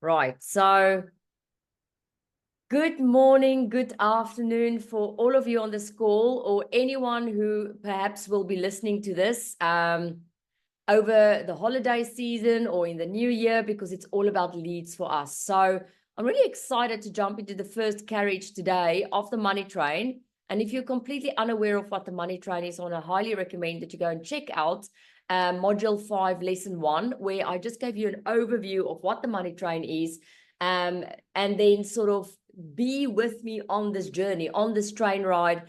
Right. So good morning, good afternoon for all of you on this call, or anyone who perhaps will be listening to this over the holiday season or in the new year, because it's all about leads for us. So I'm really excited to jump into the first carriage today of the money train. And if you're completely unaware of what the money train is, I want to highly recommend that you go and check out module 5, lesson 1, where I just gave you an overview of what the money train is, and then sort of be with me on this journey, on this train ride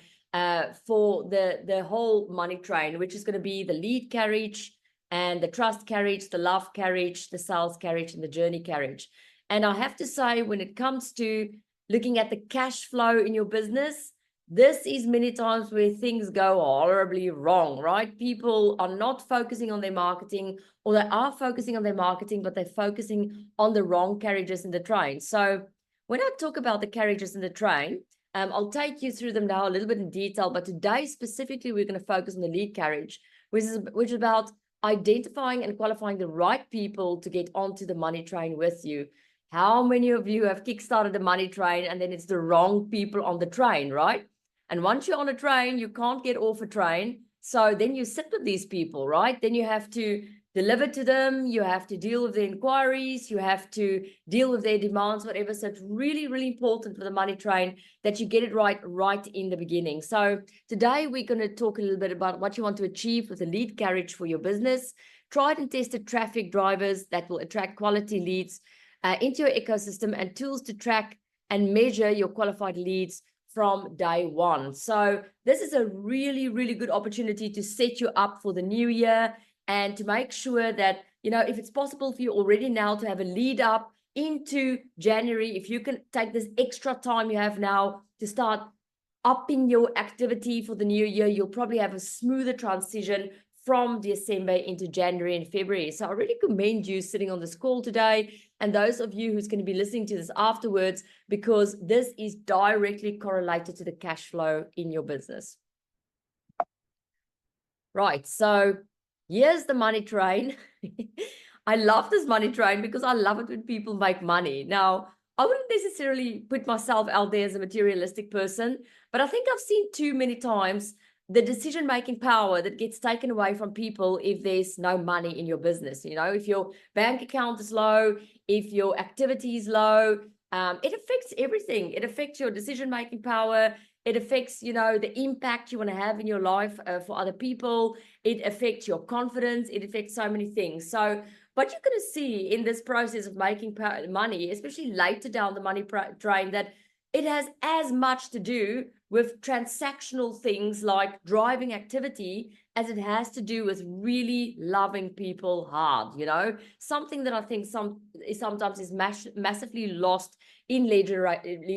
for the whole money train, which is going to be the lead carriage and the trust carriage, the love carriage, the sales carriage, and the journey carriage. And I have to say, when it comes to looking at the cash flow in your business, this is many times where things go horribly wrong, right? People are not focusing on their marketing, or they are focusing on their marketing, but they're focusing on the wrong carriages in the train. So when I talk about the carriages in the train, I'll take you through them now a little bit in detail, but today specifically, we're going to focus on the lead carriage, which is about identifying and qualifying the right people to get onto the money train with you. How many of you have kickstarted the money train and then it's the wrong people on the train, right? And once you're on a train, you can't get off a train. So then you sit with these people, right? Then you have to deliver to them. You have to deal with their inquiries. You have to deal with their demands, whatever. So it's really, really important for the money train that you get it right in the beginning. So today we're going to talk a little bit about what you want to achieve with a lead carriage for your business. Tried and tested traffic drivers that will attract quality leads into your ecosystem, and tools to track and measure your qualified leads from day one. So this is a really, really good opportunity to set you up for the new year and to make sure that, you know, if it's possible for you already now to have a lead up into January, if you can take this extra time you have now to start upping your activity for the new year, you'll probably have a smoother transition from December into January and February. So I really commend you sitting on this call today, and those of you who's going to be listening to this afterwards, because this is directly correlated to the cash flow in your business. Right, so here's the money train. I love this money train because I love it when people make money. Now, I wouldn't necessarily put myself out there as a materialistic person, but I think I've seen too many times the decision-making power that gets taken away from people if there's no money in your business. You know, if your bank account is low, if your activity is low, it affects everything. It affects your decision-making power. It affects, you know, the impact you want to have in your life for other people. It affects your confidence. It affects so many things. So, but you're going to see in this process of making money, especially later down the money train, that it has as much to do with transactional things like driving activity as it has to do with really loving people hard, you know, something that I think sometimes is massively lost in lead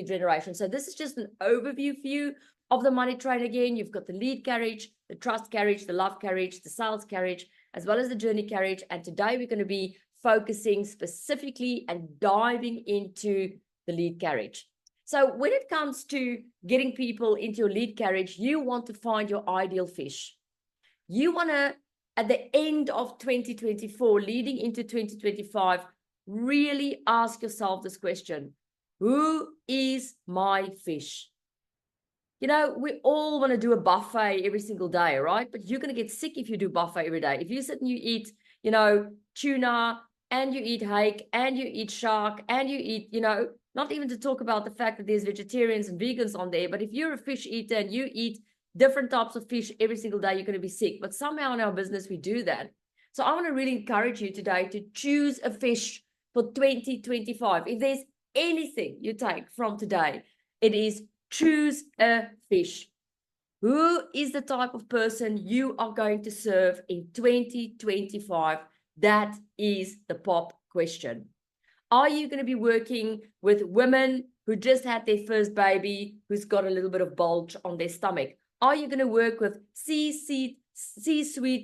generation. So this is just an overview for you of the money train. Again, you've got the lead carriage, the trust carriage, the love carriage, the sales carriage, as well as the journey carriage. And today we're going to be focusing specifically and diving into the lead carriage. So when it comes to getting people into your lead carriage, you want to find your ideal fish. You want to, at the end of 2024, leading into 2025, really ask yourself this question: who is my fish? You know, we all want to do a buffet every single day, right? But you're going to get sick if you do buffet every day. If you sit and you eat, you know, tuna, and you eat hake, and you eat shark, and you eat, you know, not even to talk about the fact that there's vegetarians and vegans on there, but if you're a fish eater and you eat different types of fish every single day, you're going to be sick. But somehow in our business, we do that. So I want to really encourage you today to choose a fish for 2025. If there's anything you take from today, it is choose a fish. Who is the type of person you are going to serve in 2025? That is the pop question. Are you going to be working with women who just had their first baby, who's got a little bit of bulge on their stomach? Are you going to work with C-suite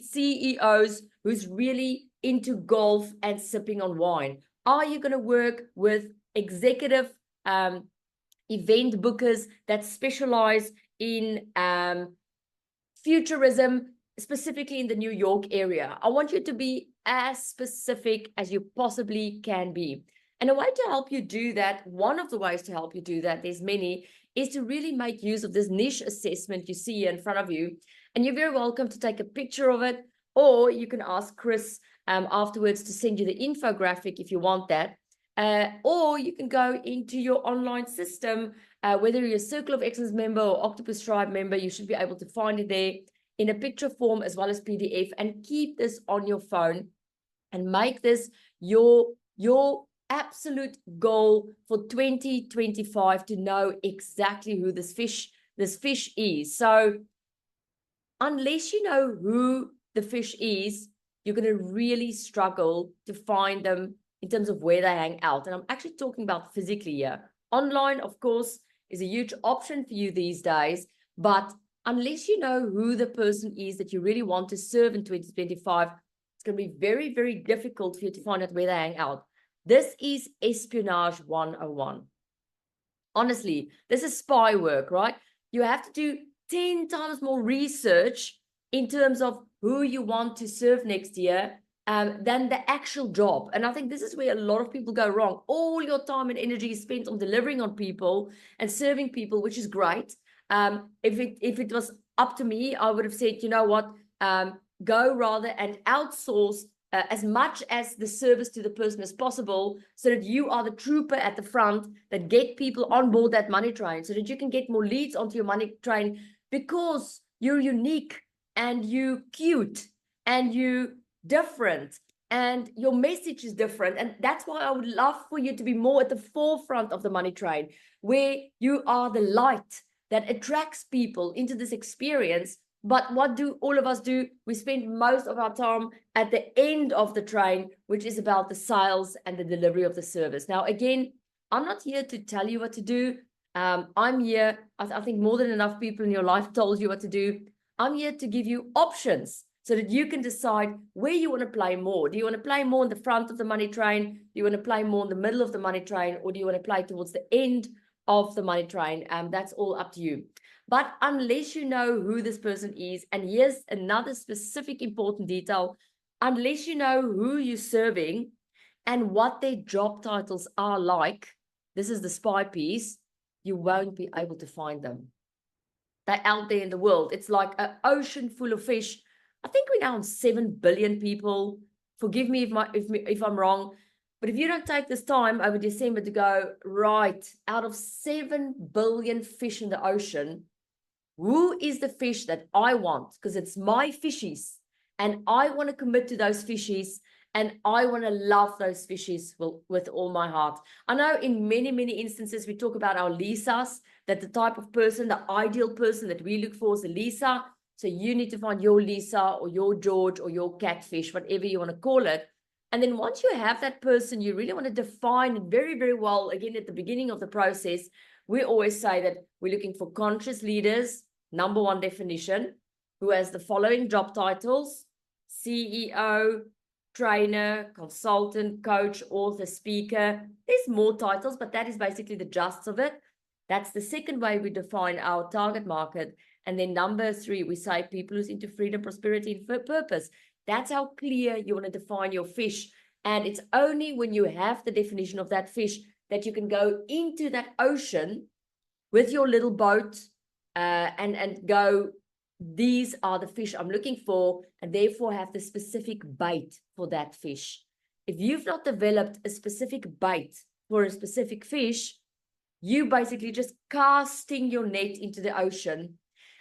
CEOs who's really into golf and sipping on wine? Are you going to work with executive event bookers that specialize in futurism, specifically in the New York area? I want you to be as specific as you possibly can be. And a way to help you do that, one of the ways to help you do that, there's many, is to really make use of this niche assessment you see here in front of you. And you're very welcome to take a picture of it, or you can ask Chris afterwards to send you the infographic if you want that. Or you can go into your online system, whether you're a Circle of Excellence member or Octopus Tribe member, you should be able to find it there in a picture form as well as PDF, and keep this on your phone and make this your absolute goal for 2025, to know exactly who this fish is. So unless you know who the fish is, you're going to really struggle to find them in terms of where they hang out. And I'm actually talking about physically here. Online, of course, is a huge option for you these days, but unless you know who the person is that you really want to serve in 2025, it's going to be very, very difficult for you to find out where they hang out. This is espionage 101. Honestly, this is spy work, right? You have to do 10 times more research in terms of who you want to serve next year than the actual job. And I think this is where a lot of people go wrong. All your time and energy is spent on delivering on people and serving people, which is great. If it was up to me, I would have said, you know what, go rather and outsource as much as the service to the person as possible, so that you are the trooper at the front that get people on board that money train, so that you can get more leads onto your money train, because you're unique and you cute and you different and your message is different. And that's why I would love for you to be more at the forefront of the money train, where you are the light that attracts people into this experience. But what do all of us do? We spend most of our time at the end of the train, which is about the sales and the delivery of the service. Now, again, I'm not here to tell you what to do. I'm here, I think more than enough people in your life told you what to do. I'm here to give you options so that you can decide where you want to play more. Do you want to play more in the front of the money train? Do you want to play more in the middle of the money train? Or do you want to play towards the end of the money train? That's all up to you. But unless you know who this person is, and here's another specific important detail, unless you know who you're serving and what their job titles are like, this is the spy piece, you won't be able to find them. They're out there in the world. It's like an ocean full of fish. I think we're now on 7 billion people. Forgive me if I'm wrong. But if you don't take this time over December to go, right, out of 7 billion fish in the ocean, who is the fish that I want? Because it's my fishies, and I want to commit to those fishies, and I want to love those fishies with all my heart. I know in many, many instances we talk about our Lisas, that the type of person, the ideal person that we look for is a Lisa. So you need to find your Lisa or your George or your catfish, whatever you want to call it. And then once you have that person, you really want to define it very, very well. Again, at the beginning of the process, we always say that we're looking for conscious leaders, number one definition, who has the following job titles: CEO, trainer, consultant, coach, author, speaker. There's more titles, but that is basically the gist of it. That's the second way we define our target market. And then number 3, we say people who's into freedom, prosperity, and purpose. That's how clear you want to define your fish. And it's only when you have the definition of that fish that you can go into that ocean with your little boat and go, these are the fish I'm looking for, and therefore have the specific bait for that fish. If you've not developed a specific bait for a specific fish, you basically just casting your net into the ocean,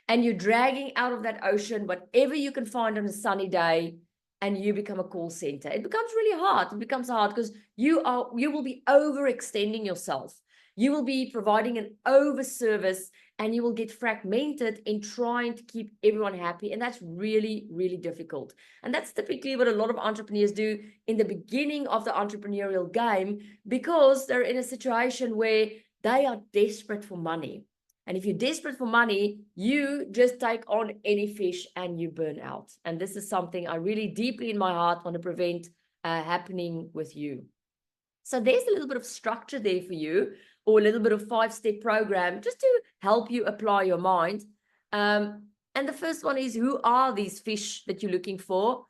and you're dragging out of that ocean whatever you can find on a sunny day, and you become a call center. It becomes really hard. It becomes hard because you will be overextending yourself. You will be providing an over service, and you will get fragmented in trying to keep everyone happy. And that's really, really difficult. And that's typically what a lot of entrepreneurs do in the beginning of the entrepreneurial game, because they're in a situation where they are desperate for money. And if you're desperate for money, you just take on any fish and you burn out. And this is something I really deeply in my heart want to prevent happening with you. So there's a little bit of structure there for you, or a little bit of 5-step program just to help you apply your mind. And the first one is, who are these fish that you're looking for?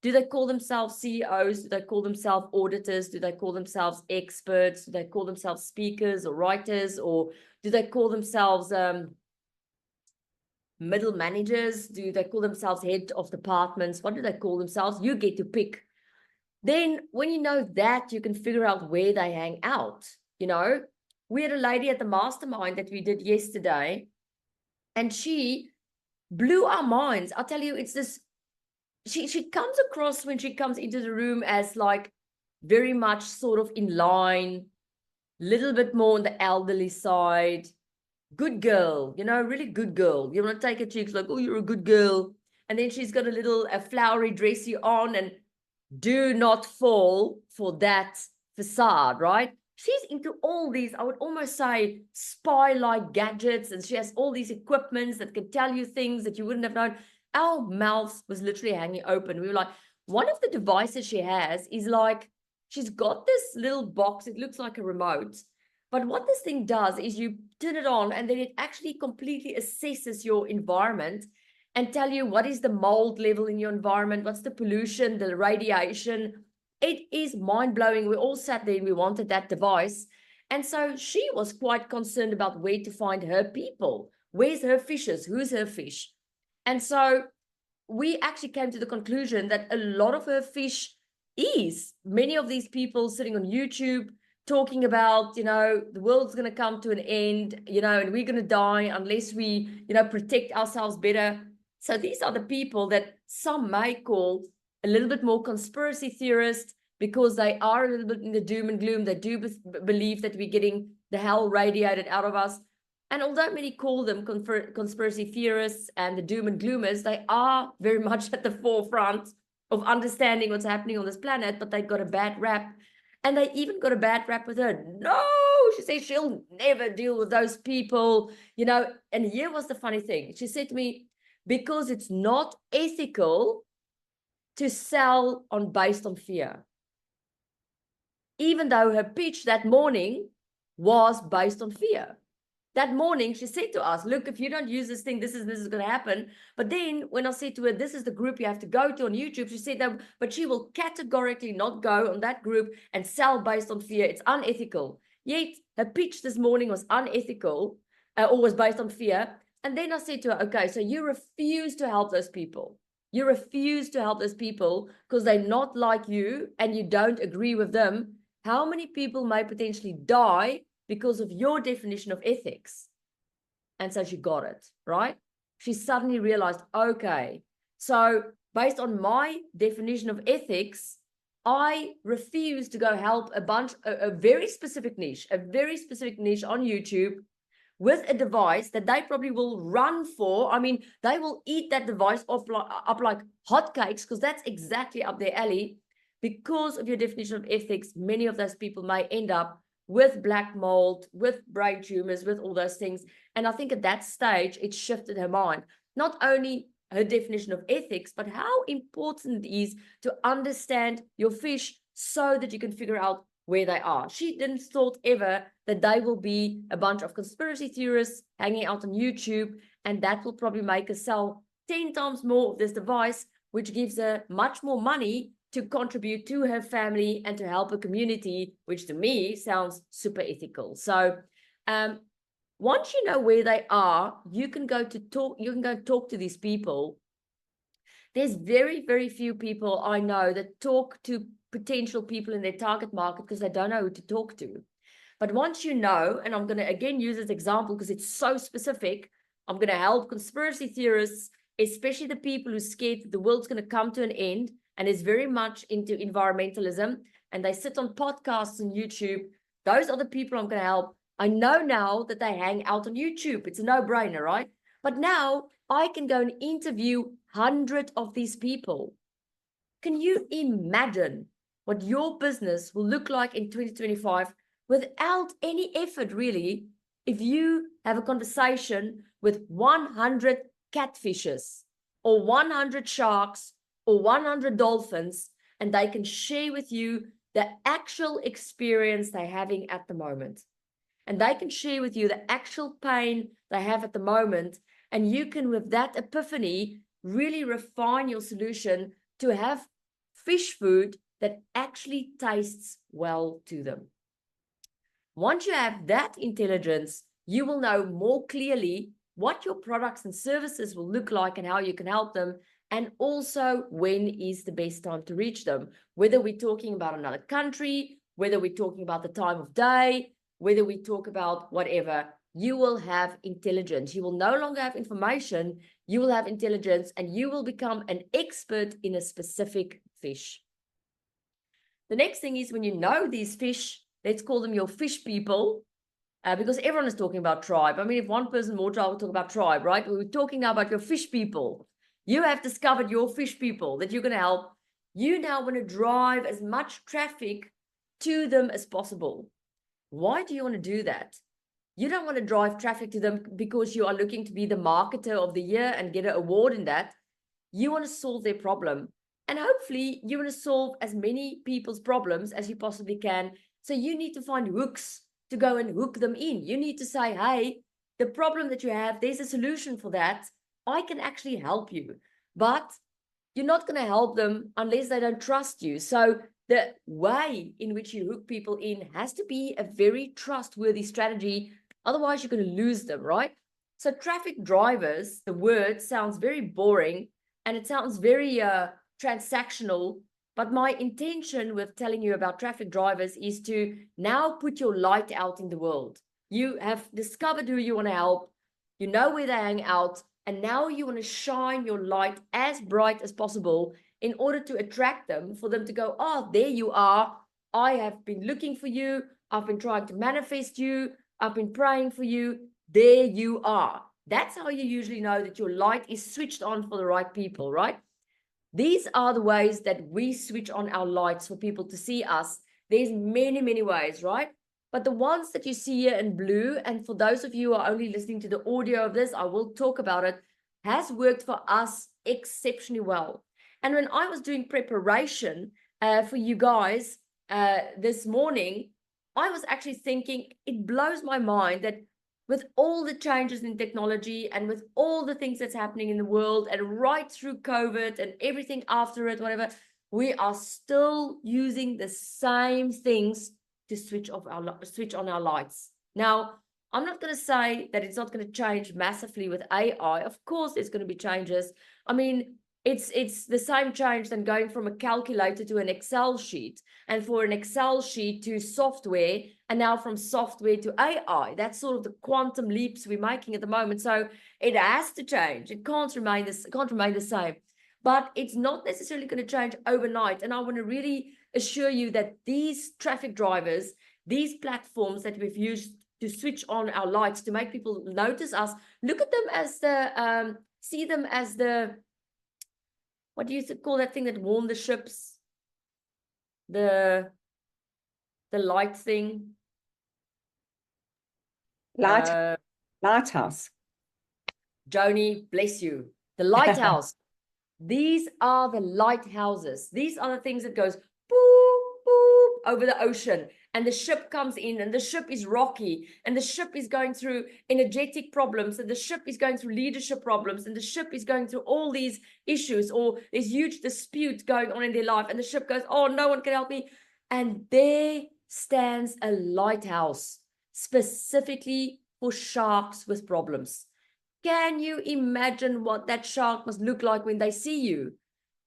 Do they call themselves CEOs? Do they call themselves auditors? Do they call themselves experts? Do they call themselves speakers or writers? Or do they call themselves middle managers? Do they call themselves head of departments? What do they call themselves? You get to pick. Then when you know that, you can figure out where they hang out. You know, we had a lady at the mastermind that we did yesterday, and she blew our minds. I'll tell you, it's this, she comes across when she comes into the room as like very much sort of in line, little bit more on the elderly side, good girl, you know, really good girl. You want to take her cheeks like, oh, you're a good girl. And then she's got a flowery dressy on, and do not fall for that facade, right? She's into all these, I would almost say, spy-like gadgets, and she has all these equipments that can tell you things that you wouldn't have known. Our mouths was literally hanging open. We were like, one of the devices she has is like, she's got this little box, it looks like a remote, but what this thing does is you turn it on, and then it actually completely assesses your environment and tell you what is the mold level in your environment, what's the pollution, the radiation. It is mind-blowing. We all sat there and we wanted that device. And so she was quite concerned about where to find her people. Where's her fishes? Who's her fish? And so we actually came to the conclusion that a lot of her fish is many of these people sitting on YouTube talking about, you know, the world's going to come to an end, you know, and we're going to die unless we, you know, protect ourselves better. So these are the people that some may call a little bit more conspiracy theorists, because they are a little bit in the doom and gloom. They do believe that we're getting the hell radiated out of us. And although many call them conspiracy theorists and the doom and gloomers, they are very much at the forefront of understanding what's happening on this planet, but they got a bad rap. And they even got a bad rap with her. No, she says she'll never deal with those people, you know. And here was the funny thing. She said to me, because it's not ethical to sell based on fear. Even though her pitch that morning was based on fear. That morning, she said to us, look, if you don't use this thing, this is going to happen. But then when I said to her, this is the group you have to go to on YouTube, she said that, but she will categorically not go on that group and sell based on fear. It's unethical. Yet her pitch this morning was unethical, or was based on fear. And then I said to her, okay, so you refuse to help those people. You refuse to help those people because they're not like you and you don't agree with them. How many people may potentially die because of your definition of ethics? And so she got it, right? She suddenly realized, okay, so based on my definition of ethics, I refuse to go help a very specific niche on YouTube with a device that they probably will run for. I mean, they will eat that device up like hotcakes, because that's exactly up their alley. Because of your definition of ethics, many of those people may end up with black mold, with brain tumors, with all those things. And I think at that stage, it shifted her mind. Not only her definition of ethics, but how important it is to understand your fish so that you can figure out where they are. She didn't thought ever that they will be a bunch of conspiracy theorists hanging out on YouTube, and that will probably make her sell 10 times more of this device, which gives her much more money to contribute to her family and to help a community, which to me sounds super ethical. So once you know where they are, you can go talk to these people. There's very, very few people I know that talk to potential people in their target market because they don't know who to talk to. But once you know, and I'm going to again use this example because it's so specific, I'm going to help conspiracy theorists, especially the people who are scared that the world's going to come to an end and is very much into environmentalism, and they sit on podcasts and YouTube. Those are the people I'm going to help. I know now that they hang out on YouTube. It's a no-brainer, right? But now I can go and interview hundreds of these people. Can you imagine what your business will look like in 2025 without any effort, really, if you have a conversation with 100 catfishes or 100 sharks or 100 dolphins, and they can share with you the actual experience they're having at the moment. And they can share with you the actual pain they have at the moment. And you can, with that epiphany, really refine your solution to have fish food that actually tastes well to them. Once you have that intelligence, you will know more clearly what your products and services will look like and how you can help them, and also when is the best time to reach them, whether we're talking about another country, whether we're talking about the time of day, whether we talk about whatever. You will have intelligence. You will no longer have information, you will have intelligence, and you will become an expert in a specific fish. The next thing is, when you know these fish, let's call them your fish people, because everyone is talking about tribe. I mean, if one person more will talk about tribe, right? We're talking now about your fish people. You have discovered your fish people that you're going to help. You now want to drive as much traffic to them as possible. Why do you want to do that? You don't want to drive traffic to them because you are looking to be the marketer of the year and get an award in that. You want to solve their problem. And hopefully you want to solve as many people's problems as you possibly can. So you need to find hooks to go and hook them in. You need to say, hey, the problem that you have, there's a solution for that. I can actually help you. But you're not going to help them unless they don't trust you. So the way in which you hook people in has to be a very trustworthy strategy. Otherwise, you're going to lose them, right? So traffic drivers, the word sounds very boring and it sounds very transactional. But my intention with telling you about traffic drivers is to now put your light out in the world. You have discovered who you want to help. You know where they hang out. And now you want to shine your light as bright as possible in order to attract them, for them to go, oh, there you are. I have been looking for you. I've been trying to manifest you. I've been praying for you. There you are. That's how you usually know that your light is switched on for the right people, right? These are the ways that we switch on our lights for people to see us. There's many, many ways, right? But the ones that you see here in blue, and for those of you who are only listening to the audio of this, I will talk about it, has worked for us exceptionally well. And when I was doing preparation for you guys this morning, I was actually thinking, it blows my mind that with all the changes in technology and with all the things that's happening in the world and right through COVID and everything after it, whatever, we are still using the same things to switch on our lights. Now, I'm not going to say that it's not going to change massively with AI. Of course, there's going to be changes. I mean, it's the same change than going from a calculator to an Excel sheet, and for an Excel sheet to software, and now from software to AI. That's sort of the quantum leaps we're making at the moment. So it has to change. It can't remain the same. But it's not necessarily going to change overnight. And I want to really assure you that these traffic drivers, these platforms that we've used to switch on our lights, to make people notice us, look at them as the, see them as the, what do you call that thing that warned the ships? The light thing. Lighthouse. Joni, bless you. The lighthouse. These are the lighthouses. These are the things that goes boop, boop over the ocean. And the ship comes in, and the ship is rocky, and the ship is going through energetic problems, and the ship is going through leadership problems, and the ship is going through all these issues, or there's huge dispute going on in their life, and the ship goes, oh, no one can help me. And there stands a lighthouse specifically for sharks with problems. Can you imagine what that shark must look like when they see you?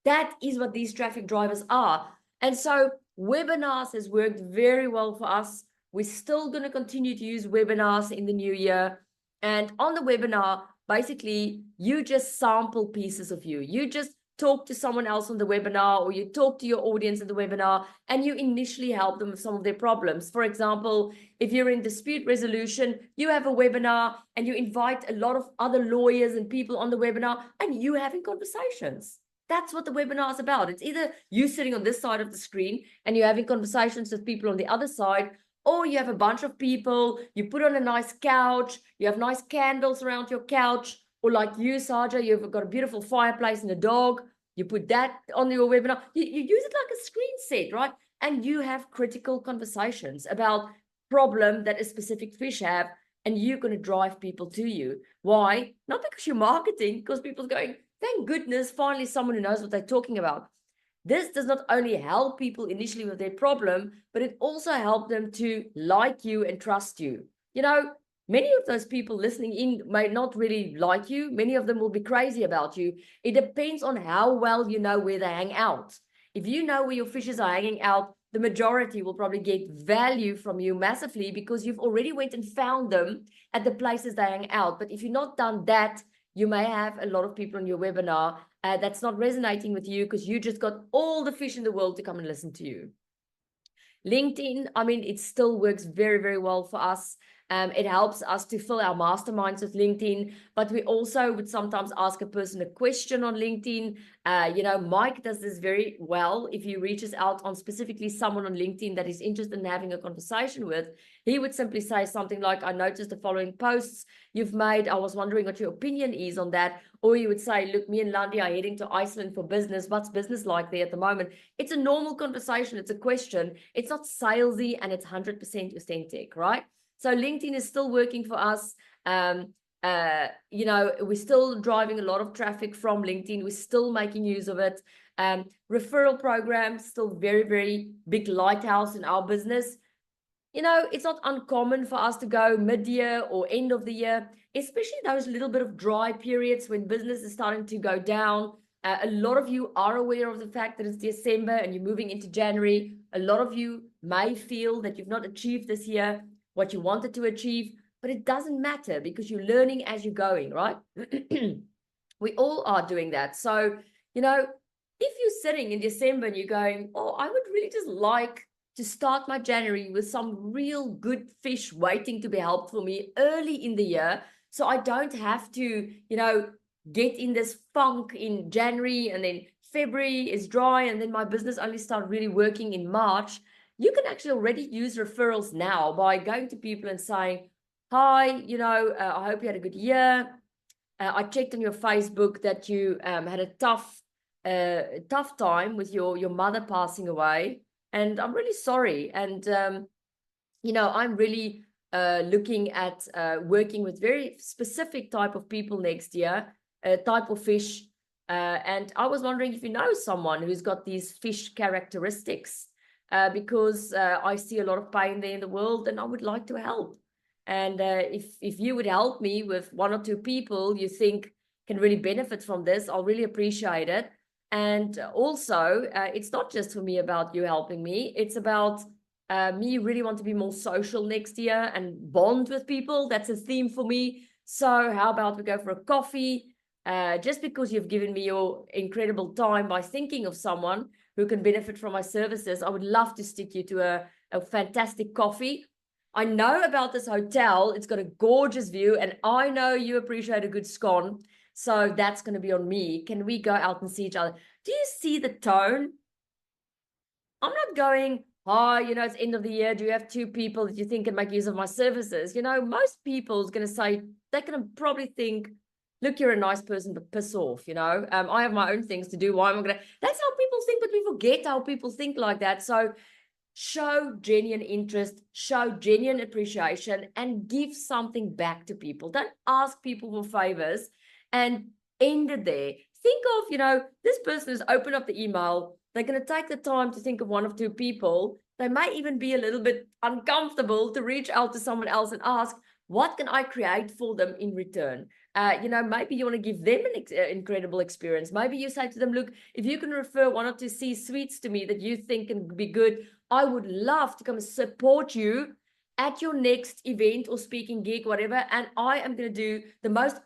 That is what these traffic drivers are. And so webinars has worked very well for us. We're still going to continue to use webinars in the new year. And on the webinar, basically, you just sample pieces of you. You just talk to someone else on the webinar, or you talk to your audience in the webinar, and you initially help them with some of their problems. For example, if you're in dispute resolution, you have a webinar and you invite a lot of other lawyers and people on the webinar, and you having conversations. That's what the webinar is about. It's either you sitting on this side of the screen and you're having conversations with people on the other side, or you have a bunch of people, you put on a nice couch, you have nice candles around your couch, or like you, Saja, you've got a beautiful fireplace and a dog. You put that on your webinar. You use it like a screen set, right? And you have critical conversations about problem that a specific fish have, and you're going to drive people to you. Why? Not because you're marketing, because people's going, thank goodness, finally someone who knows what they're talking about. This does not only help people initially with their problem, but it also helps them to like you and trust you. You know, many of those people listening in may not really like you. Many of them will be crazy about you. It depends on how well you know where they hang out. If you know where your fishes are hanging out, the majority will probably get value from you massively because you've already went and found them at the places they hang out. But if you've not done that, you may have a lot of people on your webinar that's not resonating with you because you just got all the fish in the world to come and listen to you. LinkedIn, I mean, it still works very, very well for us. It helps us to fill our masterminds with LinkedIn, but we also would sometimes ask a person a question on LinkedIn. You know, Mike does this very well. If he reaches out on specifically someone on LinkedIn that he's interested in having a conversation with, he would simply say something like, I noticed the following posts you've made. I was wondering what your opinion is on that. Or you would say, look, me and Landi are heading to Iceland for business. What's business like there at the moment? It's a normal conversation. It's a question. It's not salesy and it's 100% authentic, right? So LinkedIn is still working for us. You know, we're still driving a lot of traffic from LinkedIn. We're still making use of it. Referral program, still very, very big lighthouse in our business. You know, it's not uncommon for us to go mid-year or end of the year, especially those little bit of dry periods when business is starting to go down. A lot of you are aware of the fact that it's December and you're moving into January. A lot of you may feel that you've not achieved this year what you wanted to achieve, but it doesn't matter because you're learning as you're going, right? We all are doing that. So, you know, if you're sitting in December and you're going, oh, I would really just like to start my January with some real good fish waiting to be helped for me early in the year, so I don't have to, you know, get in this funk in January and then February is dry and then my business only start really working in March. You can actually already use referrals now by going to people and saying, hi, you know, I hope you had a good year. I checked on your Facebook that you had a tough time with your mother passing away, and I'm really sorry. And you know, I'm really looking at working with very specific type of people next year, type of fish. And I was wondering if you know someone who's got these fish characteristics, because I see a lot of pain there in the world, and I would like to help. And if you would help me with one or two people you think can really benefit from this, I'll really appreciate it. And also, it's not just for me about you helping me. It's about me really want to be more social next year and bond with people. That's a theme for me. So how about we go for a coffee? Just because you've given me your incredible time by thinking of someone who can benefit from my services, I would love to stick you to a fantastic coffee. I know about this hotel. It's got a gorgeous view, and I know you appreciate a good scone. So that's going to be on me. Can we go out and see each other? Do you see the tone? I'm not going, oh, you know, it's end of the year. Do you have two people that you think can make use of my services? You know, most people is going to say, they're going to probably think, look, you're a nice person, but piss off, you know. I have my own things to do. Why am I going to? That's how people think, but we forget how people think like that. So show genuine interest, show genuine appreciation, and give something back to people. Don't ask people for favors and end it there. Think of, you know, this person has opened up the email. They're going to take the time to think of one or two people. They may even be a little bit uncomfortable to reach out to someone else and ask, what can I create for them in return? You know, maybe you want to give them an incredible experience. Maybe you say to them, look, if you can refer one or two C-suites to me that you think can be good, I would love to come and support you at your next event or speaking gig, whatever. And I am going to do the most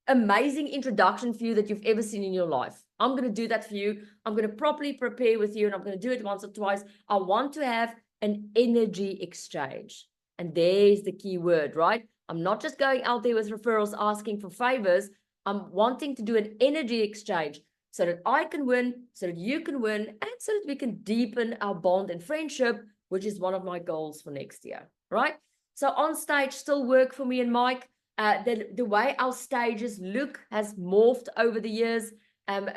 amazing introduction for you that you've ever seen in your life. I'm going to do that for you. I'm going to properly prepare with you, and I'm going to do it once or twice. I want to have an energy exchange. And there's the key word, right? I'm not just going out there with referrals asking for favors. I'm wanting to do an energy exchange so that I can win, so that you can win, and so that we can deepen our bond and friendship, which is one of my goals for next year, right? So on stage still work for me and Mike. The way our stages look has morphed over the years.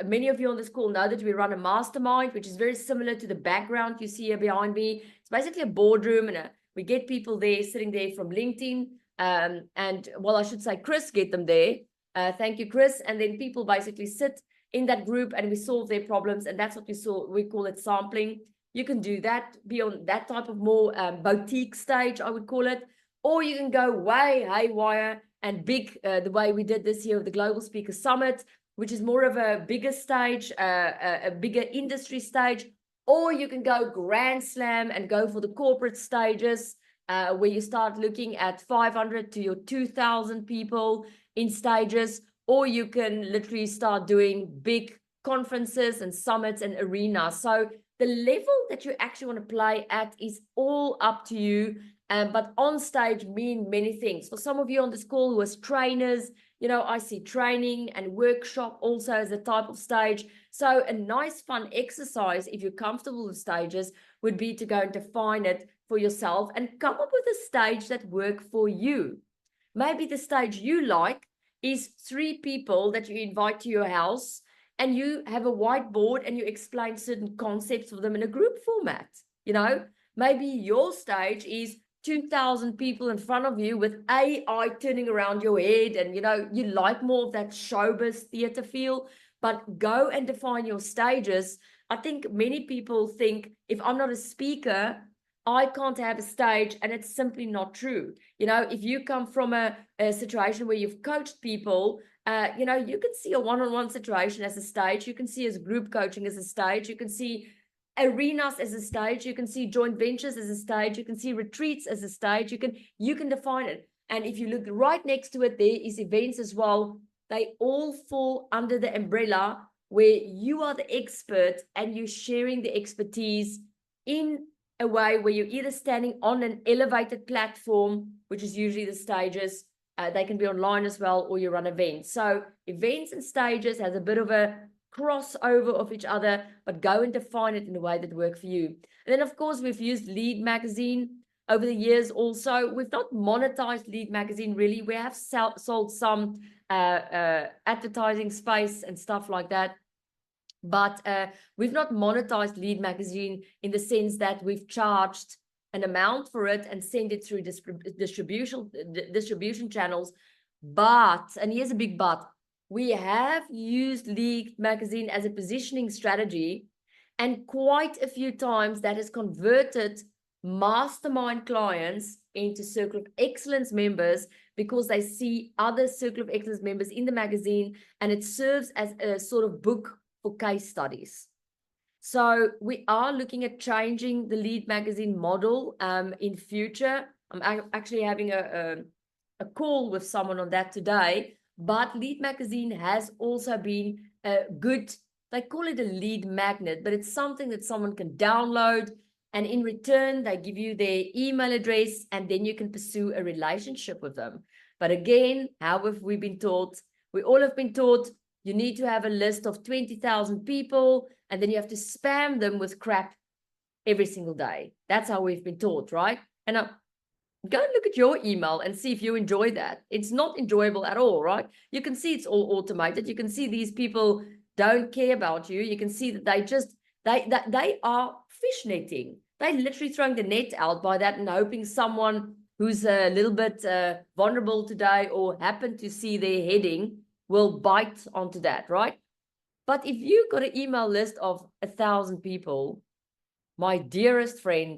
Many of you on this call know that we run a mastermind, which is very similar to the background you see here behind me. It's basically a boardroom, and we get people there sitting there from LinkedIn. And well, I should say Chris get them there. Thank you, Chris. And then people basically sit in that group and we solve their problems. And that's what we call it sampling. You can do that, be on that type of more boutique stage, I would call it. Or you can go way haywire and big, the way we did this year with the Global Speaker Summit, which is more of a bigger stage, a bigger industry stage. Or you can go grand slam and go for the corporate stages, where you start looking at 500 to your 2,000 people in stages. Or you can literally start doing big conferences and summits and arenas. So the level that you actually want to play at is all up to you. But on stage mean many things. For some of you on this call who are trainers, you know, I see training and workshop also as a type of stage. So a nice fun exercise, if you're comfortable with stages, would be to go and define it for yourself and come up with a stage that works for you. Maybe the stage you like is 3 people that you invite to your house and you have a whiteboard and you explain certain concepts for them in a group format. You know, maybe your stage is 2,000 people in front of you with AI turning around your head, and you know, you like more of that showbiz theater feel. But go and define your stages. I think many people think if I'm not a speaker, I can't have a stage, and it's simply not true. You know, if you come from a situation where you've coached people, you know, you can see a one-on-one situation as a stage. You can see as group coaching as a stage. You can see arenas as a stage. You can see joint ventures as a stage. You can see retreats as a stage. You can define it. And if you look right next to it, there is events as well. They all fall under the umbrella where you are the expert and you're sharing the expertise in a way where you're either standing on an elevated platform, which is usually the stages. They can be online as well, or you run events. So events and stages has a bit of a crossover of each other, but go and define it in a way that works for you. And then, of course, we've used Lead Magazine over the years also. We've not monetized Lead Magazine really. We have sold some advertising space and stuff like that. But we've not monetized Lead Magazine in the sense that we've charged an amount for it and send it through distribution channels. But, and here's a big but, we have used Lead Magazine as a positioning strategy, and quite a few times that has converted mastermind clients into Circle of Excellence members because they see other Circle of Excellence members in the magazine, and it serves as a sort of book for case studies. So we are looking at changing the Lead Magazine model in future. I'm actually having a call with someone on that today. But Lead Magazine has also been a good, they call it a lead magnet, but it's something that someone can download, and in return, they give you their email address, and then you can pursue a relationship with them. But again, how have we been taught? We all have been taught you need to have a list of 20,000 people, and then you have to spam them with crap every single day. That's how we've been taught, right? And go and look at your email and see if you enjoy that. It's not enjoyable at all, right? You can see it's all automated. You can see these people don't care about you. You can see that they are fishnetting. They're literally throwing the net out by that and hoping someone who's a little bit vulnerable today or happen to see their heading will bite onto that, right? But if you've got an email list of 1,000 people, my dearest friend,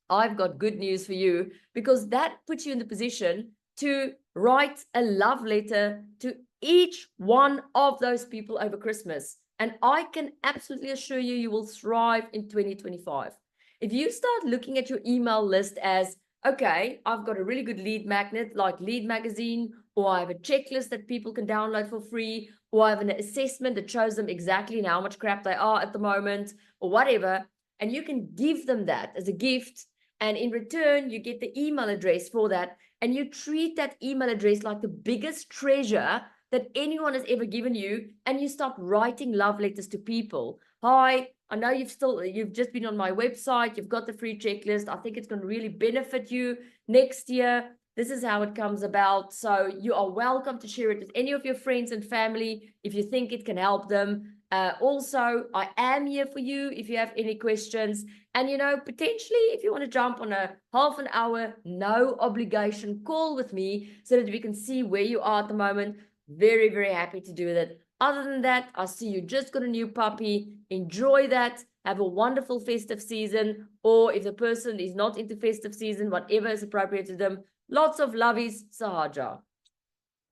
I've got good news for you, because that puts you in the position to write a love letter to each one of those people over Christmas. And I can absolutely assure you, you will thrive in 2025. If you start looking at your email list as, okay, I've got a really good lead magnet like Lead Magazine, or I have a checklist that people can download for free, or I have an assessment that shows them exactly how much crap they are at the moment, or whatever, and you can give them that as a gift. And in return, you get the email address for that. And you treat that email address like the biggest treasure that anyone has ever given you. And you start writing love letters to people. Hi, I know you've just been on my website. You've got the free checklist. I think it's going to really benefit you next year. This is how it comes about. So you are welcome to share it with any of your friends and family if you think it can help them. Also, I am here for you if you have any questions. And, you know, potentially if you want to jump on a half an hour, no obligation call with me so that we can see where you are at the moment, very, very happy to do that. Other than that, I see you just got a new puppy. Enjoy that. Have a wonderful festive season. Or if the person is not into festive season, whatever is appropriate to them, lots of lovies, Sahaja.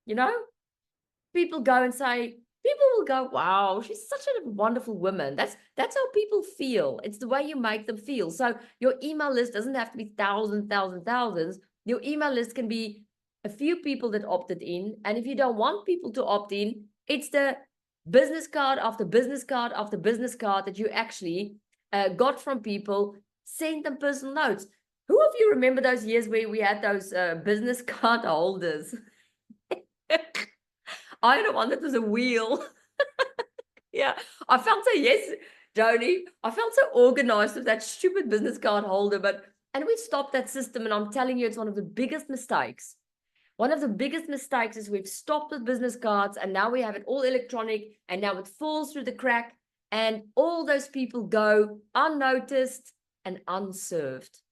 You know, people go and say, people will go, wow, she's such a wonderful woman. That's how people feel. It's the way you make them feel. So your email list doesn't have to be thousands. Your email list can be a few people that opted in. And if you don't want people to opt in, it's the business card after business card after business card that you actually got from people. Send them personal notes. Who of you remember those years where we had those business card holders? I had one that was a wheel. Yeah, I felt so, yes, Joni, I felt so organized with that stupid business card holder, and we stopped that system, and I'm telling you, it's one of the biggest mistakes. One of the biggest mistakes is we've stopped with business cards, and now we have it all electronic, and now it falls through the crack, and all those people go unnoticed and unserved.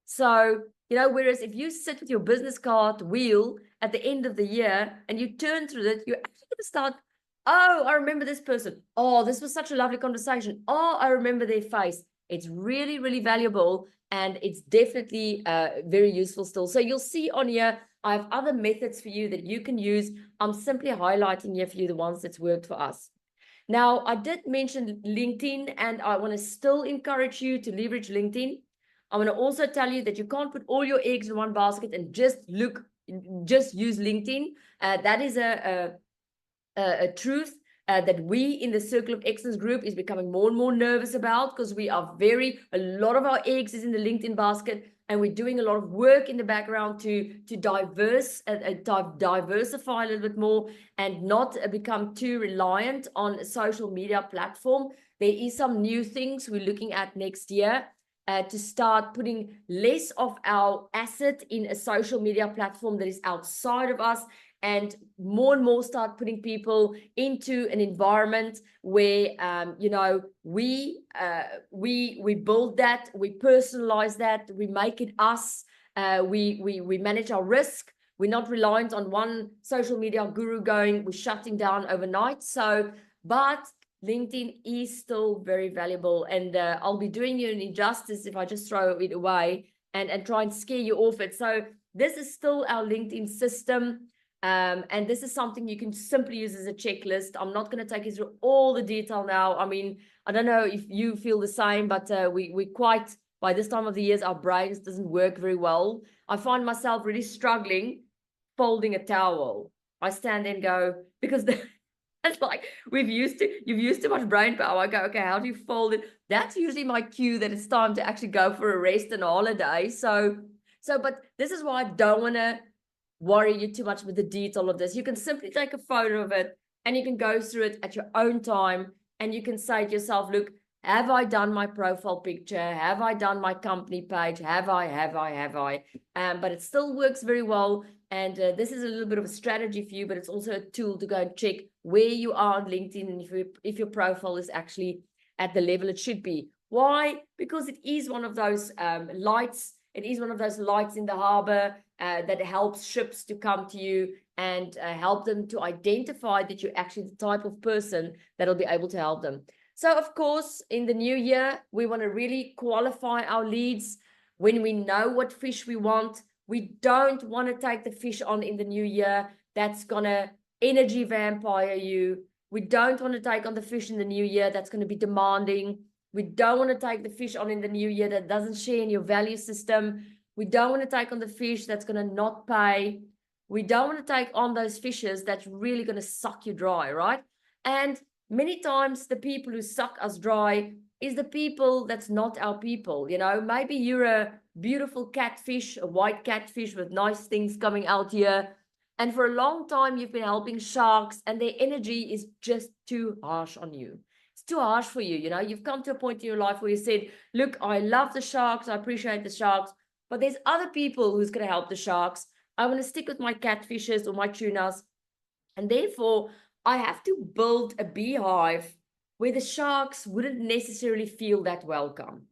So, whereas if you sit with your business card wheel at the end of the year and you turn through it, you're actually going to start, oh, I remember this person. Oh, this was such a lovely conversation. Oh, I remember their face. It's really, really valuable, and it's definitely very useful still. So you'll see on here, I have other methods for you that you can use. I'm simply highlighting here for you the ones that's worked for us. Now, I did mention LinkedIn, and I want to still encourage you to leverage LinkedIn. I want to also tell you that you can't put all your eggs in one basket and just use LinkedIn. That is a truth that we in the Circle of Excellence group is becoming more and more nervous about, because we are a lot of our eggs is in the LinkedIn basket, and we're doing a lot of work in the background to diversify a little bit more and not become too reliant on a social media platform. There is some new things we're looking at next year. To start putting less of our asset in a social media platform that is outside of us, and more start putting people into an environment where we build that, we personalize that, we make it us, we manage our risk. We're not reliant on one social media guru we're shutting down overnight. But LinkedIn is still very valuable, and I'll be doing you an injustice if I just throw it away and try and scare you off it. So this is still our LinkedIn system, and this is something you can simply use as a checklist. I'm not going to take you through all the detail now. I mean, I don't know if you feel the same, but we quite, by this time of the year, our brains doesn't work very well. I find myself really struggling folding a towel. I stand there and go, because it's like you've used too much brain power. I go, okay, how do you fold it? That's usually my cue that it's time to actually go for a rest and a holiday. But this is why I don't want to worry you too much with the detail of this. You can simply take a photo of it, and you can go through it at your own time, and you can say to yourself, look, have I done my profile picture? Have I done my company page? Have I? But it still works very well. And this is a little bit of a strategy for you, but it's also a tool to go and check where you are on LinkedIn, and if your profile is actually at the level it should be. Why? Because it is one of those lights. It is one of those lights in the harbor that helps ships to come to you and help them to identify that you're actually the type of person that'll be able to help them. So, of course, in the new year, we want to really qualify our leads. When we know what fish we want, we don't want to take the fish on in the new year that's going to energy vampire you. We don't want to take on the fish in the new year that's going to be demanding. We don't want to take the fish on in the new year that doesn't share in your value system. We don't want to take on the fish that's going to not pay. We don't want to take on those fishes that's really going to suck you dry, right? And many times the people who suck us dry is the people that's not our people. Maybe you're a beautiful catfish, a white catfish with nice things coming out here. And for a long time, you've been helping sharks, and their energy is just too harsh on you. It's too harsh for you. You've come to a point in your life where you said, look, I love the sharks. I appreciate the sharks, but there's other people who's going to help the sharks. I want to stick with my catfishes or my tunas. And therefore, I have to build a beehive where the sharks wouldn't necessarily feel that welcome.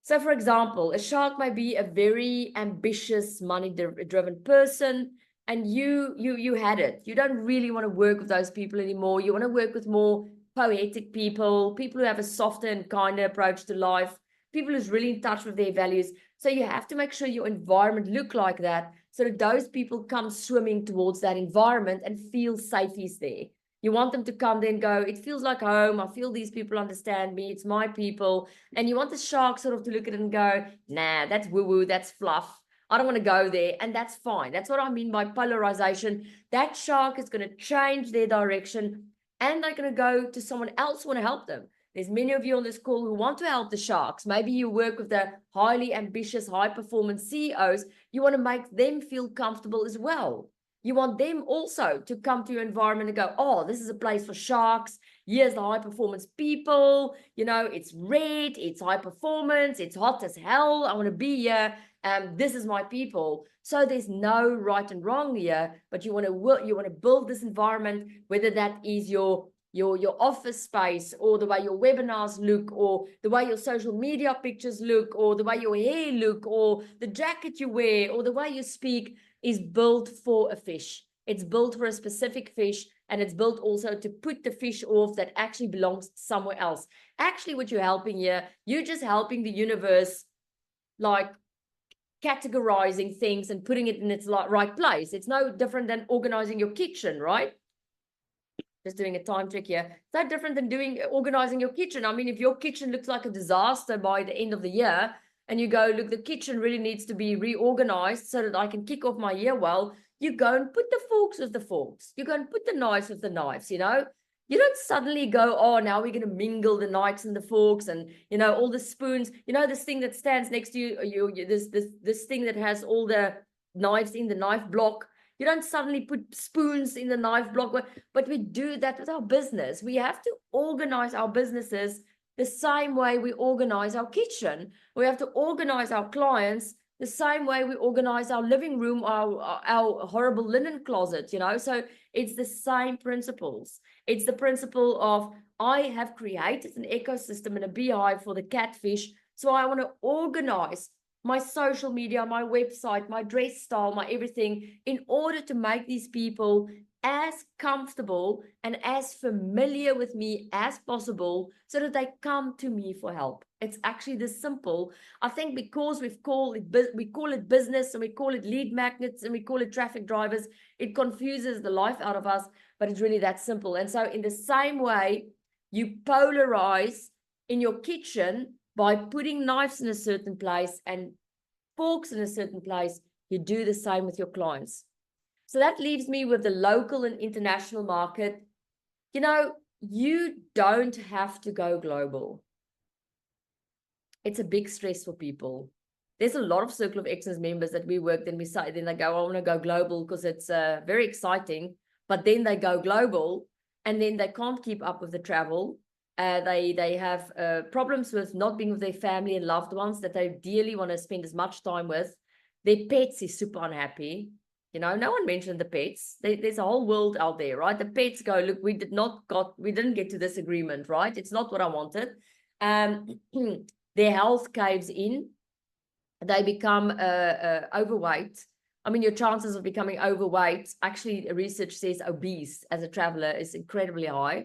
So, for example, a shark might be a very ambitious, money-driven person. and you had it. You don't really want to work with those people anymore. You want to work with more poetic people, people who have a softer and kinder approach to life, people who's really in touch with their values. So you have to make sure your environment look like that, so that those people come swimming towards that environment and feel safe is there. You want them to come there and go, it feels like home. I feel these people understand me. It's my people. And you want the shark sort of to look at it and go, nah, that's woo-woo, that's fluff. I don't want to go there. And that's fine. That's what I mean by polarization. That shark is going to change their direction, and they're going to go to someone else who want to help them. There's many of you on this call who want to help the sharks. Maybe you work with the highly ambitious, high-performance CEOs. You want to make them feel comfortable as well. You want them also to come to your environment and go, oh, this is a place for sharks. Here's the high-performance people. You know, it's red, it's high performance, it's hot as hell. I want to be here. This is my people. So there's no right and wrong here, but you want to build this environment, whether that is your office space, or the way your webinars look, or the way your social media pictures look, or the way your hair look, or the jacket you wear, or the way you speak, is built for a fish. It's built for a specific fish, and it's built also to put the fish off that actually belongs somewhere else. Actually, what you're helping here, you're just helping the universe, like, categorizing things and putting it in its right place. It's no different than organizing your kitchen, right? Just doing a time trick here. It's no different than organizing your kitchen. I mean, if your kitchen looks like a disaster by the end of the year, and you go, look, the kitchen really needs to be reorganized so that I can kick off my year well, you go and put the forks with the forks. You go and put the knives with the knives, you know? You don't suddenly go, oh, now we're going to mingle the knives and the forks and, you know, all the spoons. You know, this thing that stands next to you, this thing that has all the knives in the knife block. You don't suddenly put spoons in the knife block, but we do that with our business. We have to organize our businesses the same way we organize our kitchen. We have to organize our clients the same way we organize our living room, our horrible linen closet, you know? So it's the same principles. It's the principle of, I have created an ecosystem and a beehive for the catfish. So I want to organize my social media, my website, my dress style, my everything, in order to make these people as comfortable and as familiar with me as possible, so that they come to me for help. It's actually this simple. I think because we call it business, and we call it lead magnets, and we call it traffic drivers, it confuses the life out of us, but it's really that simple. And so in the same way, you polarize in your kitchen by putting knives in a certain place and forks in a certain place, you do the same with your clients. So that leaves me with the local and international market. You know, you don't have to go global. It's a big stress for people. There's a lot of Circle of Excellence members that we work, then we say, then they go, I want to go global because it's very exciting. But then they go global, and then they can't keep up with the travel. They have problems with not being with their family and loved ones that they dearly want to spend as much time with. Their pets is super unhappy. You know, no one mentioned the pets. There's a whole world out there, right? The pets go, look, we didn't get to this agreement, right? It's not what I wanted. Their health caves in. They become overweight. I mean, your chances of becoming overweight, actually, research says obese as a traveler is incredibly high.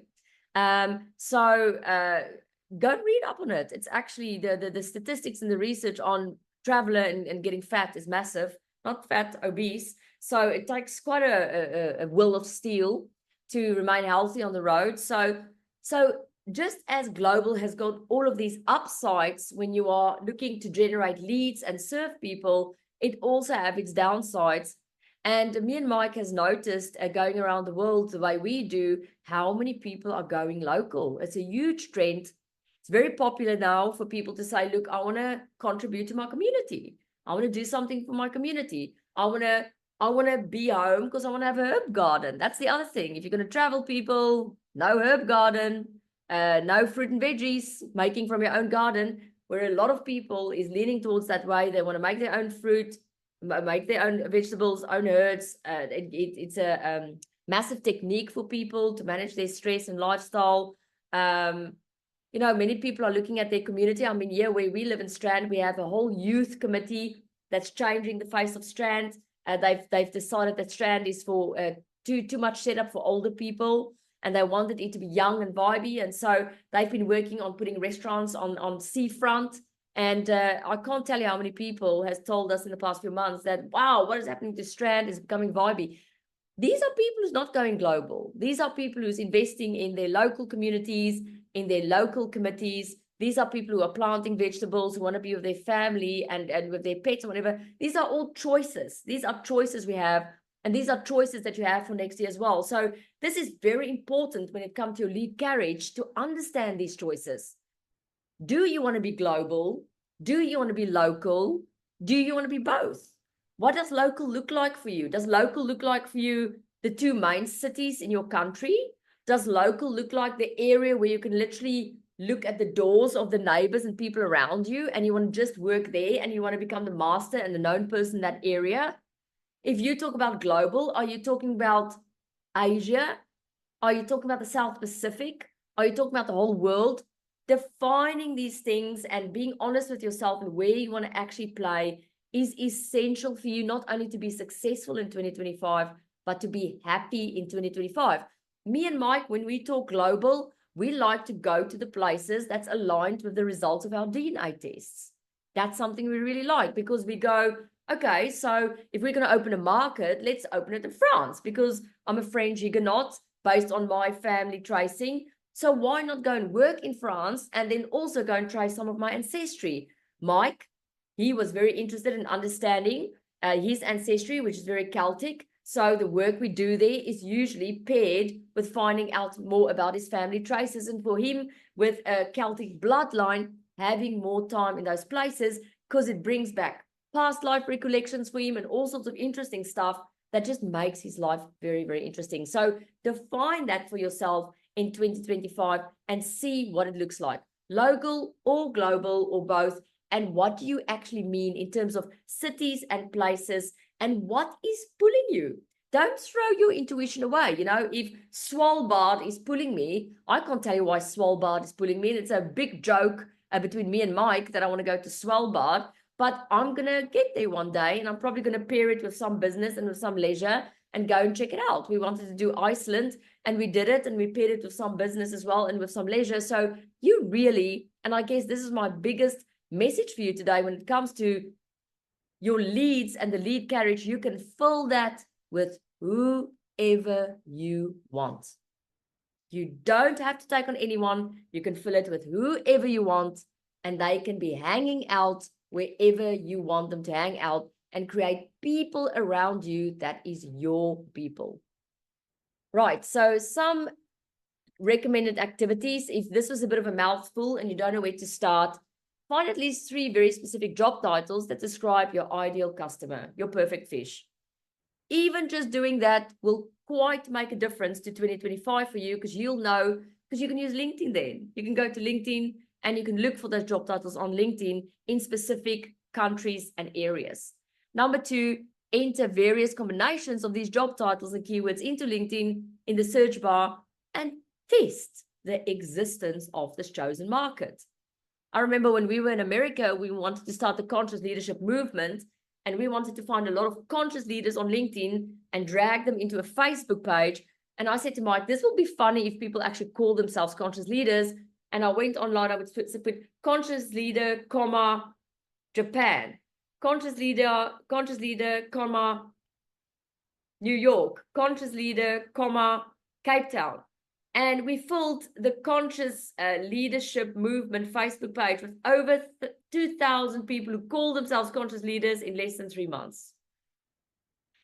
So go and read up on it. It's actually the statistics and the research on traveler and getting fat is massive, not fat, obese. So it takes quite a will of steel to remain healthy on the road. So just as global has got all of these upsides when you are looking to generate leads and serve people, it also have its downsides. And me and Mike has noticed going around the world the way we do, how many people are going local. It's a huge trend. It's very popular now for people to say, look, I want to contribute to my community. I want to do something for my community. I want to be home because I want to have a herb garden. That's the other thing. If you're going to travel, people, no herb garden, no fruit and veggies, making from your own garden, where a lot of people is leaning towards that way. They want to make their own fruit, make their own vegetables, own herbs. It's a massive technique for people to manage their stress and lifestyle. You know, many people are looking at their community. I mean, here where we live in Strand, we have a whole youth committee that's changing the face of Strand. They've decided that Strand is for too much setup for older people, and they wanted it to be young and vibey. And so they've been working on putting restaurants on seafront. And I can't tell you how many people has told us in the past few months that, wow, what is happening to Strand is becoming vibey. These are people who's not going global. These are people who's investing in their local communities, in their local committees. These are people who are planting vegetables, who want to be with their family and with their pets or whatever. These are all choices. These are choices we have, and these are choices that you have for next year as well. So this is very important when it comes to your lead carriage, to understand these choices. Do you want to be global? Do you want to be local? Do you want to be both? What does local look like for you? Does local look like for you the two main cities in your country? Does local look like the area where you can literally look at the doors of the neighbors and people around you, and you want to just work there, and you want to become the master and the known person in that area? If you talk about global, are you talking about Asia? Are you talking about the South Pacific? Are you talking about the whole world? Defining these things and being honest with yourself and where you want to actually play is essential for you, not only to be successful in 2025, but to be happy in 2025. Me and Mike, when we talk global, we like to go to the places that's aligned with the results of our DNA tests. That's something we really like, because we go, okay, so if we're going to open a market, let's open it in France, because I'm a French Huguenot based on my family tracing. So why not go and work in France and then also go and trace some of my ancestry? Mike, he was very interested in understanding his ancestry, which is very Celtic. So the work we do there is usually paired with finding out more about his family traces. And for him, with a Celtic bloodline, having more time in those places, because it brings back past life recollections for him and all sorts of interesting stuff that just makes his life very, very interesting. So define that for yourself in 2025 and see what it looks like, local or global or both. And what do you actually mean in terms of cities and places, and what is pulling you? Don't throw your intuition away. You know, if Svalbard is pulling me, I can't tell you why Svalbard is pulling me. It's a big joke between me and Mike that I want to go to Svalbard, but I'm going to get there one day, and I'm probably going to pair it with some business and with some leisure and go and check it out. We wanted to do Iceland, and we did it, and we paired it with some business as well and with some leisure. So you really, and I guess this is my biggest message for you today when it comes to your leads and the lead carriage, you can fill that with whoever you want. You don't have to take on anyone. You can fill it with whoever you want, and they can be hanging out wherever you want them to hang out, and create people around you that is your people. Right, so some recommended activities. If this was a bit of a mouthful and you don't know where to start, find at least 3 very specific job titles that describe your ideal customer, your perfect fish. Even just doing that will quite make a difference to 2025 for you, because you'll know, because you can use LinkedIn then. You can go to LinkedIn and you can look for those job titles on LinkedIn in specific countries and areas. Number 2, enter various combinations of these job titles and keywords into LinkedIn in the search bar and test the existence of this chosen market. I remember when we were in America, we wanted to start the conscious leadership movement, and we wanted to find a lot of conscious leaders on LinkedIn and drag them into a Facebook page. And I said to Mike, this will be funny if people actually call themselves conscious leaders. And I went online, I would put conscious leader, comma, Japan, conscious leader, comma, New York, conscious leader, comma, Cape Town. And we filled the conscious leadership movement Facebook page with over 2,000 people who call themselves conscious leaders in less than 3 months.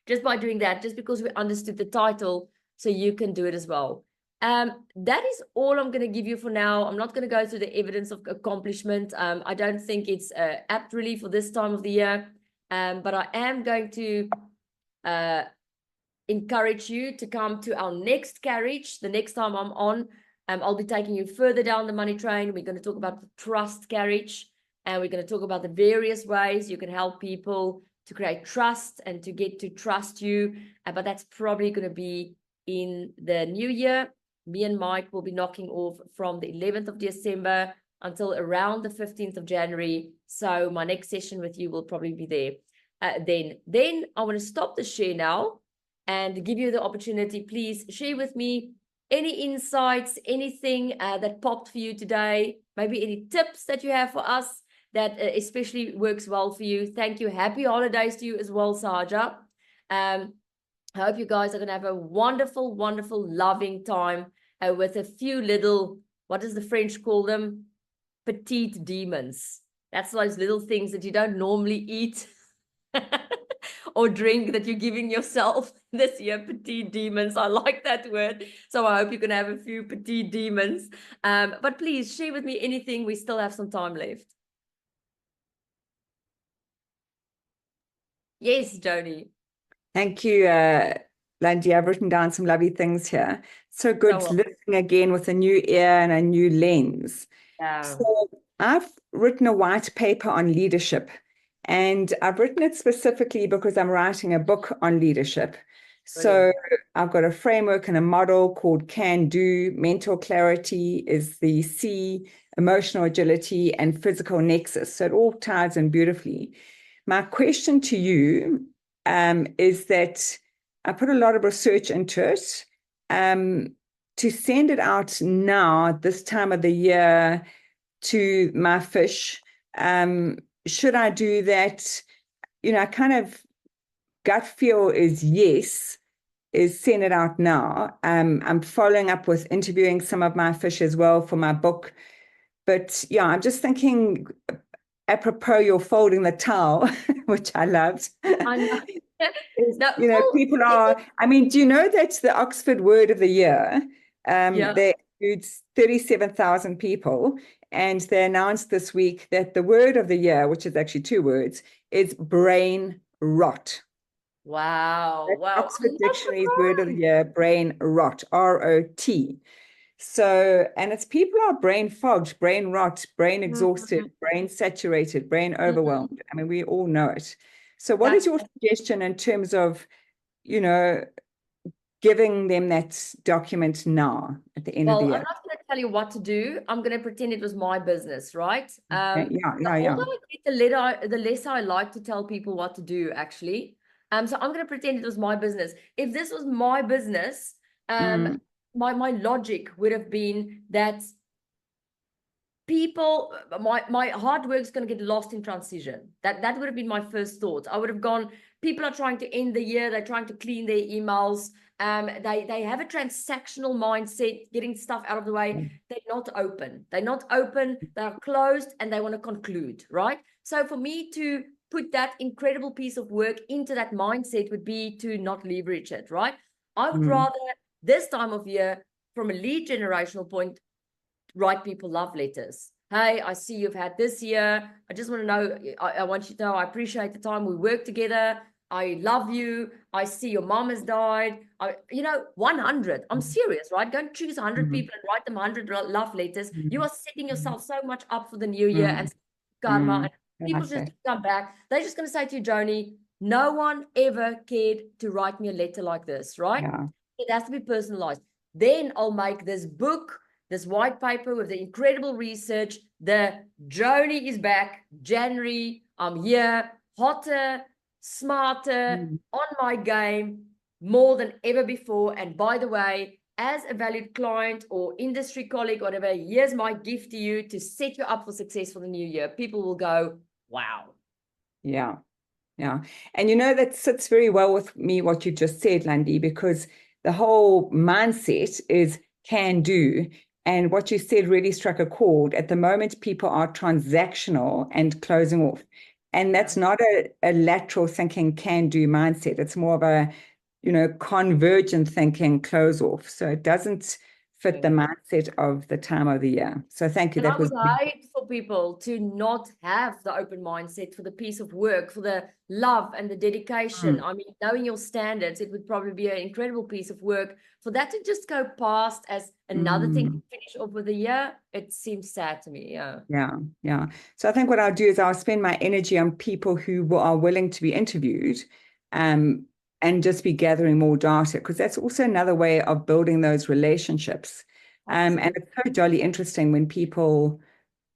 Just by doing that, just because we understood the title, so you can do it as well. That is all I'm going to give you for now. I'm not going to go through the evidence of accomplishment. I don't think it's apt really for this time of the year. But I am going to encourage you to come to our next carriage. The next time I'm on, I'll be taking you further down the money train. We're going to talk about the trust carriage, and we're going to talk about the various ways you can help people to create trust and to get to trust you. But that's probably going to be in the new year. Me and Mike will be knocking off from the 11th of December until around the 15th of January. So my next session with you will probably be there. Then I want to stop the share now and give you the opportunity. Please share with me any insights, anything that popped for you today, maybe any tips that you have for us that especially works well for you. Thank you. Happy holidays to you as well, Saja. I hope you guys are going to have a wonderful, wonderful, loving time with a few little, what does the French call them? Petite demons. That's those little things that you don't normally eat or drink that you're giving yourself this year. Petite demons. I like that word. So I hope you can have a few petite demons. But please share with me anything. We still have some time left. Yes, Joni. Thank you, Landi. I've written down some lovely things here. So good listening again with a new ear and a new lens. Yeah. So I've written a white paper on leadership, and I've written it specifically because I'm writing a book on leadership. So I've got a framework and a model called Can Do. Mental clarity is the C, emotional agility, and physical nexus. So it all ties in beautifully. My question to you is that I put a lot of research into it. To send it out now, this time of the year, to my fish, should I do that? I kind of gut feel is yes, is send it out now. I'm following up with interviewing some of my fish as well for my book. But yeah, I'm just thinking, apropos you're folding the towel, which I loved. I know. People are, do you know that's the Oxford Word of the Year? They includes 37,000 people, and they announced this week that the word of the year, which is actually 2 words, is brain rot. Wow. Oxford Dictionary's word of the year, brain rot, R-O-T. So, and it's people are brain fogged, brain rot, brain exhausted, brain saturated, brain overwhelmed. We all know it. So what is your suggestion in terms of, giving them that document now at the end of the year? I'm not going to tell you what to do. I'm going to pretend it was my business, right? Yeah. Although I get the letter, the less I like to tell people what to do, actually. So I'm going to pretend it was my business. If this was my business, my logic would have been that people, my hard work is going to get lost in transition. That would have been my first thought. I would have gone, people are trying to end the year, they're trying to clean their emails. They have a transactional mindset, getting stuff out of the way. They're not open. They're closed, and they want to conclude, right? So for me to put that incredible piece of work into that mindset would be to not leverage it, right? I would rather this time of year, from a lead generational point, write people love letters. Hey, I see you've had this year. I just want to know, I want you to know I appreciate the time we work together. I love you. I see your mom has died. 100. I'm serious, right? Go and choose 100 people and write them 100 love letters. You are setting yourself so much up for the new year and karma. And people just come back. They're just going to say to you, Joni, no one ever cared to write me a letter like this, right? Yeah. It has to be personalized. Then I'll make this book, this white paper with the incredible research. The Joni is back. January, I'm here, hotter, smarter, on my game, more than ever before. And by the way, as a valued client or industry colleague, whatever, here's my gift to you to set you up for success for the new year. People will go, wow. Yeah. And that sits very well with me, what you just said, Landi, because the whole mindset is can do. And what you said really struck a chord. At the moment, people are transactional and closing off. And that's not a lateral thinking can do mindset. It's more of a, convergent thinking close off. So it doesn't fit the mindset of the time of the year. So thank you. And I would like for people to not have the open mindset for the piece of work, for the love and the dedication. Knowing your standards, it would probably be an incredible piece of work. For that to just go past as another thing to finish off with the year, it seems sad to me. Yeah. So I think what I'll do is I'll spend my energy on people who are willing to be interviewed, and just be gathering more data, because that's also another way of building those relationships. And it's so jolly interesting when people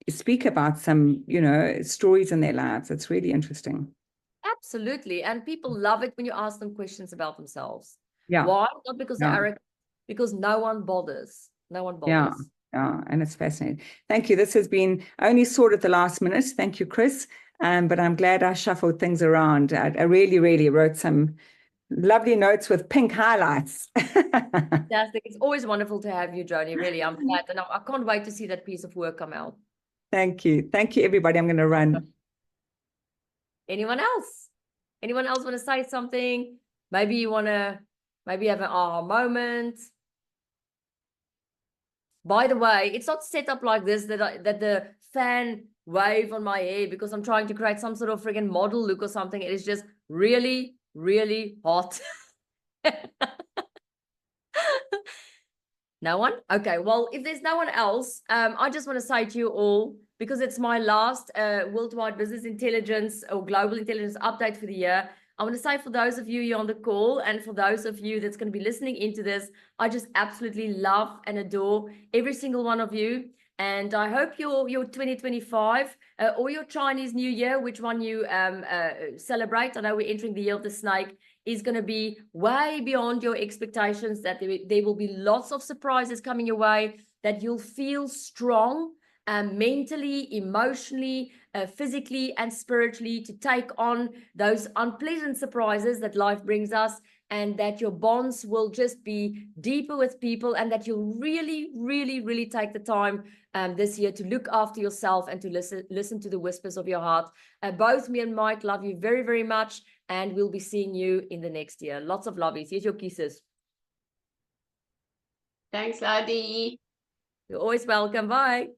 speak about some, stories in their lives. It's really interesting. Absolutely. And people love it when you ask them questions about themselves. Yeah. Why? Not because they're Yeah. arrogant, because no one bothers. No one Yeah. bothers. Yeah. And it's fascinating. Thank you. This has been only sort of the last minute. Thank you, Chris. But I'm glad I shuffled things around. I really, really wrote some lovely notes with pink highlights. Fantastic. It's always wonderful to have you, Joni. Really, I'm glad. And I can't wait to see that piece of work come out. Thank you. Thank you, everybody. I'm going to run. Anyone else? Anyone else want to say something? Maybe you want to, maybe have an aha moment. By the way, it's not set up like this that the fan wave on my hair because I'm trying to create some sort of friggin' model look or something. It is just really, really hot. No one? Okay, well, if there's no one else, I just want to say to you all, because it's my last worldwide business intelligence or global intelligence update for the year, I want to say for those of you on the call and for those of you that's going to be listening into this, I just absolutely love and adore every single one of you. And I hope your 2025 or your Chinese New Year, which one you celebrate, I know we're entering the year of the snake, is going to be way beyond your expectations, that there will be lots of surprises coming your way, that you'll feel strong mentally, emotionally, physically, and spiritually to take on those unpleasant surprises that life brings us, and that your bonds will just be deeper with people, and that you'll really, really, really take the time this year to look after yourself and to listen to the whispers of your heart. Both me and Mike love you very, very much, and we'll be seeing you in the next year. Lots of lovies. Here's your kisses. Thanks, Landi. You're always welcome. Bye.